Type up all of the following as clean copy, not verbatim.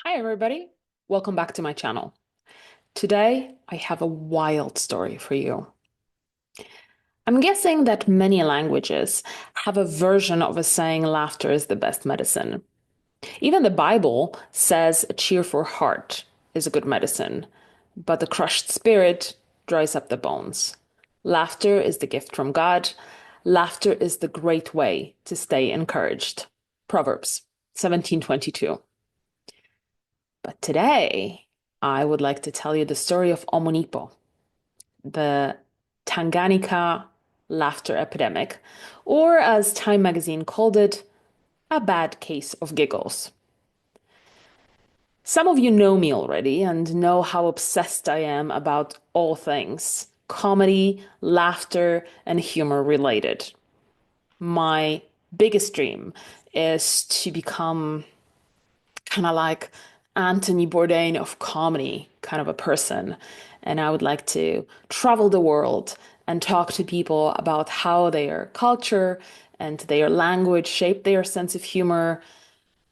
Hi, everybody. Welcome back to my channel. Today, I have a wild story for you. I'm guessing that many languages have a version of a saying laughter is the best medicine. Even the Bible says a cheerful heart is a good medicine, but the crushed spirit dries up the bones. Laughter is the gift from God. Laughter is the great way to stay encouraged. Proverbs 17:22. But today, I would like to tell you the story of Omuneepo, the Tanganyika laughter epidemic, or as Time magazine called it, a bad case of giggles. Some of you know me already and know how obsessed I am about all things comedy, laughter, and humor related. My biggest dream is to become kind of like Anthony Bourdain of comedy kind of a person. And I would like to travel the world and talk to people about how their culture and their language shape their sense of humor,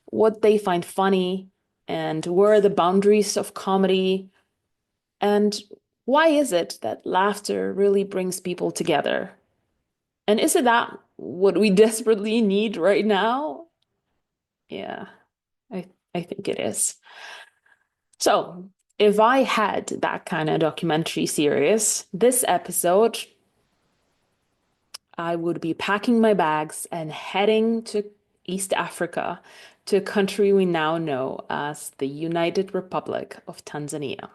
what they find funny, and where are the boundaries of comedy, and why is it that laughter really brings people together? And is it that what we desperately need right now? Yeah, I I think it is. So, if I had that kind of documentary series, this episode, I would be packing my bags and heading to East Africa, to a country we now know as the United Republic of Tanzania.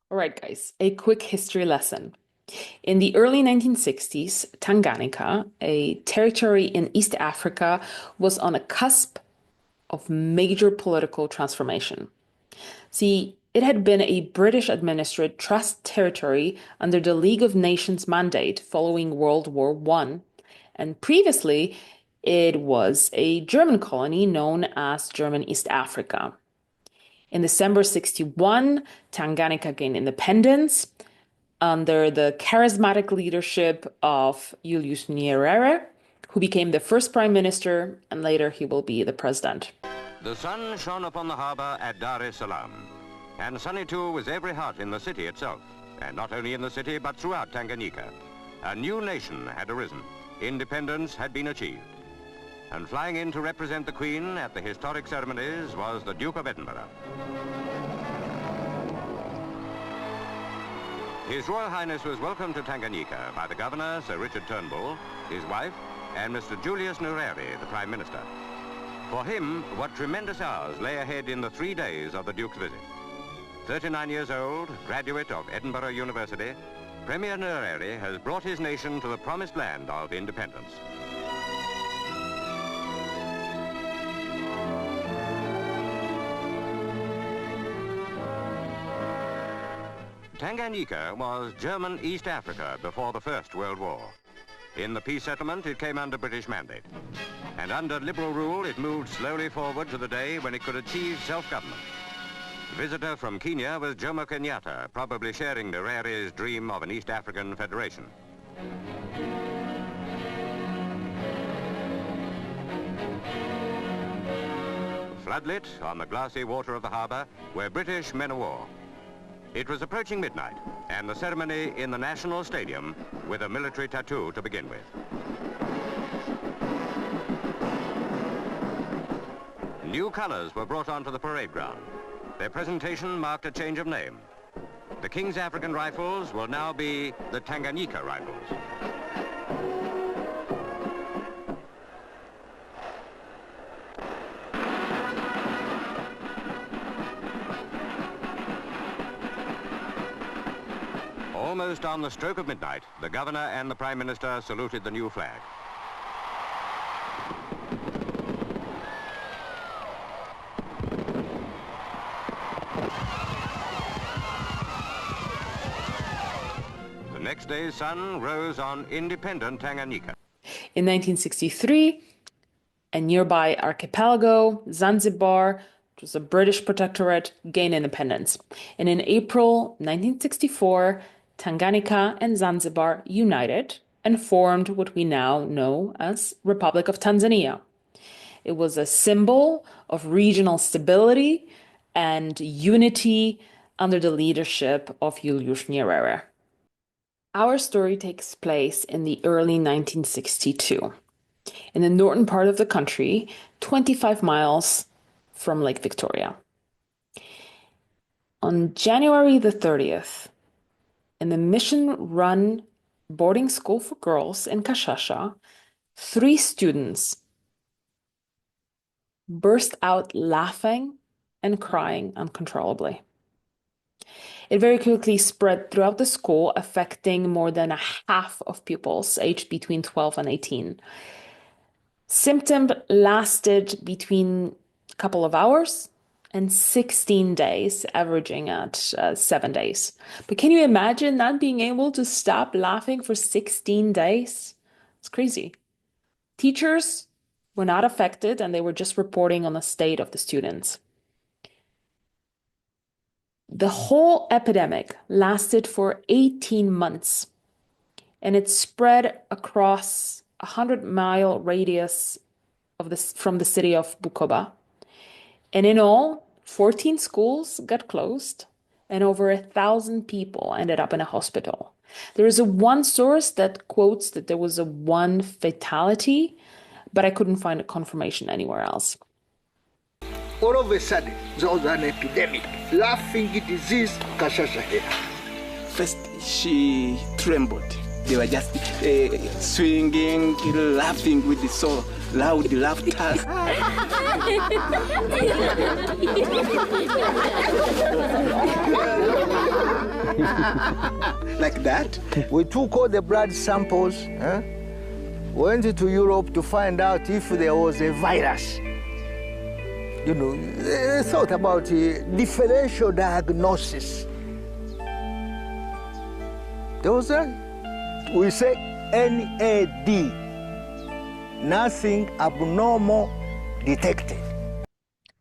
All right, guys, a quick history lesson. In the early 1960s, Tanganyika, a territory in East Africa, was on a cusp of major political transformation. See, it had been a British administered trust territory under the League of Nations mandate following World War I, and previously it was a German colony known as German East Africa. In December 61, Tanganyika gained independence under the charismatic leadership of Julius Nyerere, who became the first prime minister, and later he will be the president. The sun shone upon the harbor at Dar es Salaam, and sunny too was every heart in the city itself, and not only in the city but throughout Tanganyika. A new nation had arisen. Independence had been achieved. And flying in to represent the Queen at the historic ceremonies was the Duke of Edinburgh. His Royal Highness was welcomed to Tanganyika by the Governor, Sir Richard Turnbull, his wife, and Mr. Julius Nyerere, the Prime Minister. For him, what tremendous hours lay ahead in the 3 days of the Duke's visit. 39 years old, graduate of Edinburgh University, Premier Nyerere has brought his nation to the promised land of independence. Tanganyika was German East Africa before the First World War. In the peace settlement, it came under British mandate. And under liberal rule, it moved slowly forward to the day when it could achieve self-government. Visitor from Kenya was Jomo Kenyatta, probably sharing Nyerere's dream of an East African federation. Floodlit on the glassy water of the harbor were British men of war. It was approaching midnight, and the ceremony in the National Stadium with a military tattoo to begin with. New colors were brought onto the parade ground. Their presentation marked a change of name. The King's African Rifles will now be the Tanganyika Rifles. Almost on the stroke of midnight, the Governor and the Prime Minister saluted the new flag. The next day's sun rose on independent Tanganyika. In 1963, a nearby archipelago, Zanzibar, was a British protectorate, gain independence. And in April 1964, Tanganyika and Zanzibar united and formed what we now know as Republic of Tanzania. It was a symbol of regional stability and unity under the leadership of Julius Nyerere. Our story takes place in the early 1962 in the northern part of the country, 25 miles from Lake Victoria. On January the 30th, in the mission-run boarding school for girls in Kashasha, 3 students burst out laughing and crying uncontrollably. It very quickly spread throughout the school, affecting more than a half of pupils aged between 12 and 18. Symptoms lasted between a couple of hours and 16 days, averaging at 7 days. But can you imagine not being able to stop laughing for 16 days? It's crazy. Teachers were not affected, and they were just reporting on the state of the students. The whole epidemic lasted for 18 months, and it spread across a 100-mile radius from the city of Bukoba. And in all, 14 schools got closed, and over 1,000 people ended up in a hospital. There is one source that quotes that there was one fatality, but I couldn't find a confirmation anywhere else. All of a sudden, there was an epidemic, laughing disease, Kashasha here. First, she trembled. They were just swinging, laughing with so loud laughter. Like that. We took all the blood samples, went to Europe to find out if there was a virus. You know, they thought about differential diagnosis. There was we say NAD, nothing abnormal detected.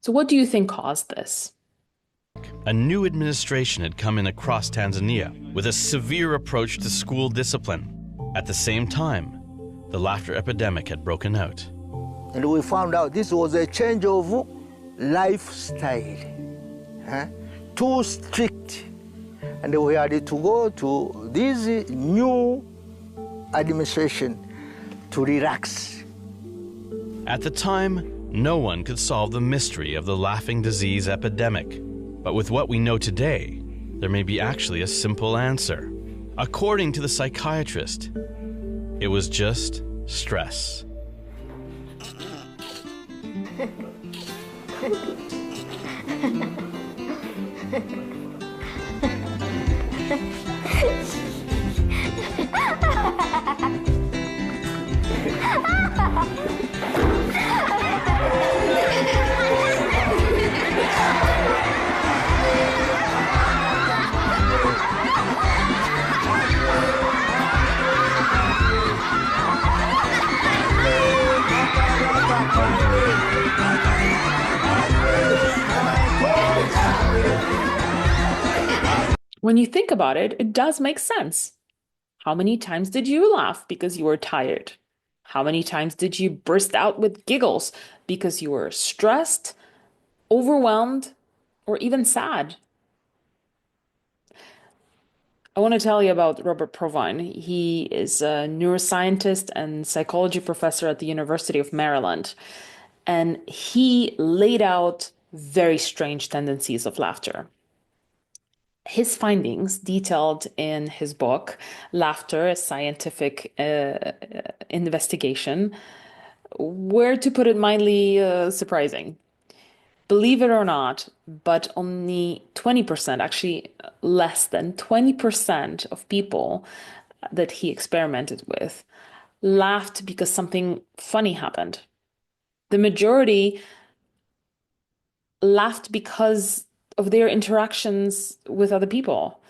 So what do you think caused this? A new administration had come in across Tanzania with a severe approach to school discipline. At the same time, the laughter epidemic had broken out. And we found out this was a change of lifestyle, too strict. And we had to go to this new administration to relax. At the time, no one could solve the mystery of the laughing disease epidemic. But with what we know today, there may be actually a simple answer. According to the psychiatrist, it was just stress. When you think about it, it does make sense. How many times did you laugh because you were tired? How many times did you burst out with giggles because you were stressed, overwhelmed, or even sad? I want to tell you about Robert Provine. He is a neuroscientist and psychology professor at the University of Maryland. And he laid out very strange tendencies of laughter. His findings, detailed in his book, Laughter, a Scientific Investigation, were, to put it mildly, surprising. Believe it or not, but only 20%, actually less than 20% of people that he experimented with laughed because something funny happened. The majority laughed because of their interactions with other people.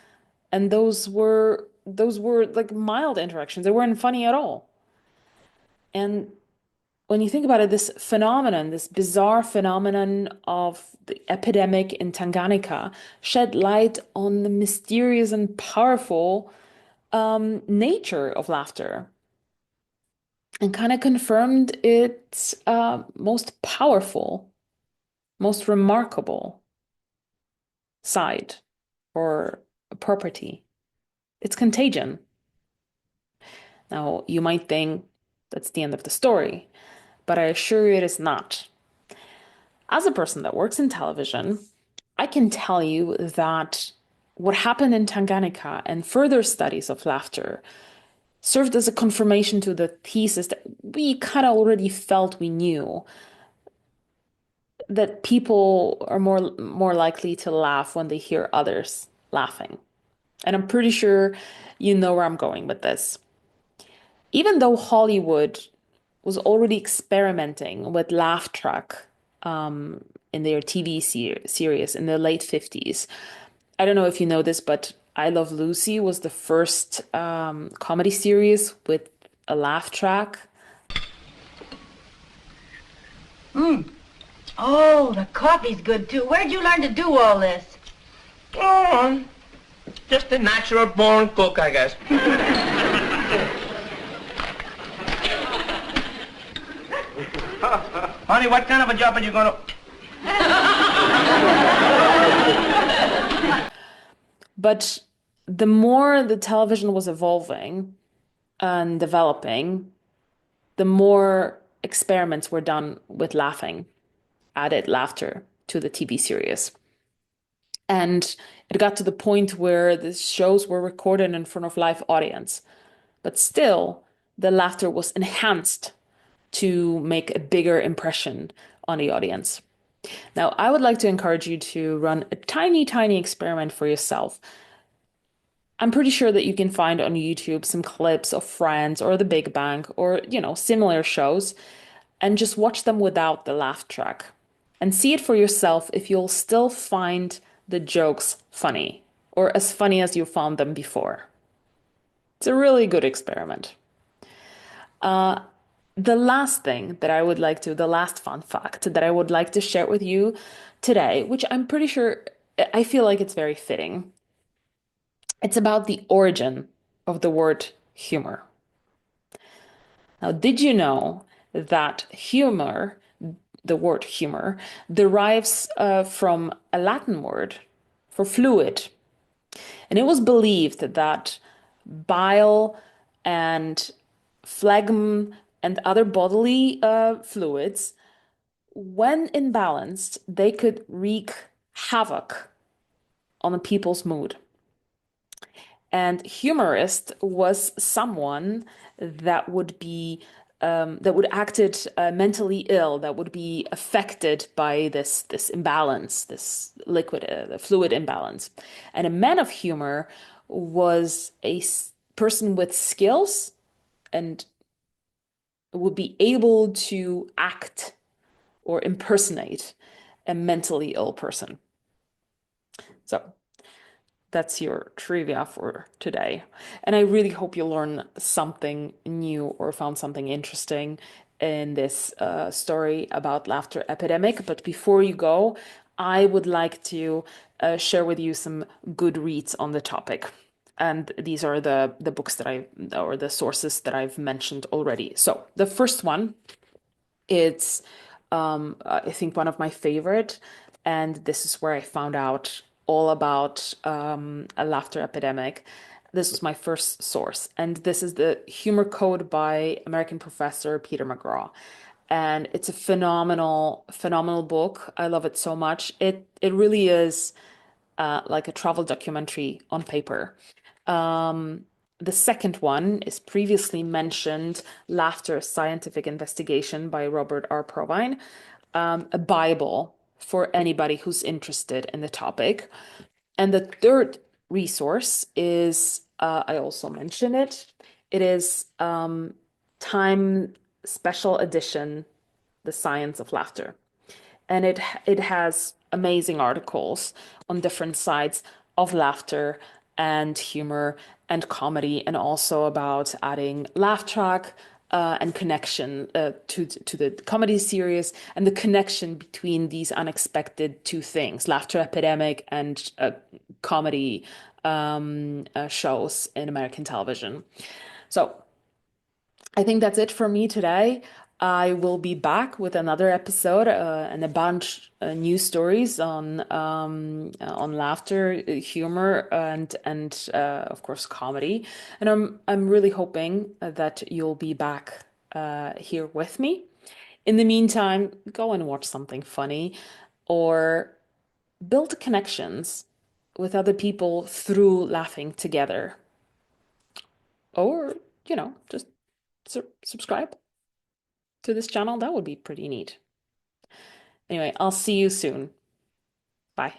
And those were like mild interactions. They weren't funny at all. And when you think about it, this phenomenon, this bizarre phenomenon of the epidemic in Tanganyika, shed light on the mysterious and powerful nature of laughter and kind of confirmed its most powerful, most remarkable side or property. It's contagion. Now, you might think that's the end of the story, but I assure you it is not. As a person that works in television, I can tell you that what happened in Tanganyika and further studies of laughter served as a confirmation to the thesis that we kind of already felt we knew, that people are more likely to laugh when they hear others laughing. And I'm pretty sure you know where I'm going with this. Even though Hollywood was already experimenting with laugh track in their TV series in the late 50s. I don't know if you know this, but I Love Lucy was the first comedy series with a laugh track. Oh, the coffee's good too. Where'd you learn to do all this? Oh, just a natural born cook, I guess. Honey, what kind of a job are you gonna... But the more the television was evolving and developing, the more experiments were done with laughing, added laughter to the TV series. And it got to the point where the shows were recorded in front of live audience. But still, the laughter was enhanced to make a bigger impression on the audience. Now, I would like to encourage you to run a tiny, tiny experiment for yourself. I'm pretty sure that you can find on YouTube some clips of Friends or The Big Bang or, similar shows, and just watch them without the laugh track and see it for yourself if you'll still find the jokes funny or as funny as you found them before. It's a really good experiment. The last fun fact that I would like to share with you today, which I'm pretty sure, I feel like it's very fitting. It's about the origin of the word humor. Now, did you know that the word humor, derives from a Latin word for fluid? And it was believed that bile and phlegm and other bodily fluids, when imbalanced, they could wreak havoc on the people's mood. And humorist was someone that would acted mentally ill, that would be affected by this imbalance, this the fluid imbalance. And a man of humor was a person with skills and would be able to act or impersonate a mentally ill person. So that's your trivia for today. And I really hope you learned something new or found something interesting in this story about Laughter Epidemic. But before you go, I would like to share with you some good reads on the topic. And these are the books or the sources that I've mentioned already. So the first one, it's I think one of my favorite, and this is where I found out all about a laughter epidemic. This was my first source, and this is the Humor Code by American professor Peter McGraw. And it's a phenomenal book. I love it so much. It really is like a travel documentary on paper. The second one is previously mentioned Laughter Scientific Investigation by Robert R. Provine, a Bible for anybody who's interested in the topic. And the third resource is, I also mentioned it, it is Time Special Edition, The Science of Laughter. And it has amazing articles on different sides of laughter and humor and comedy, and also about adding laugh track and connection to the comedy series and the connection between these unexpected two things, Laughter Epidemic and comedy shows in American television. So I think that's it for me today. I will be back with another episode and a bunch new stories on laughter, humor, and of course comedy. And I'm really hoping that you'll be back here with me. In the meantime, go and watch something funny, or build connections with other people through laughing together, or just subscribe to this channel. That would be pretty neat. Anyway, I'll see you soon. Bye.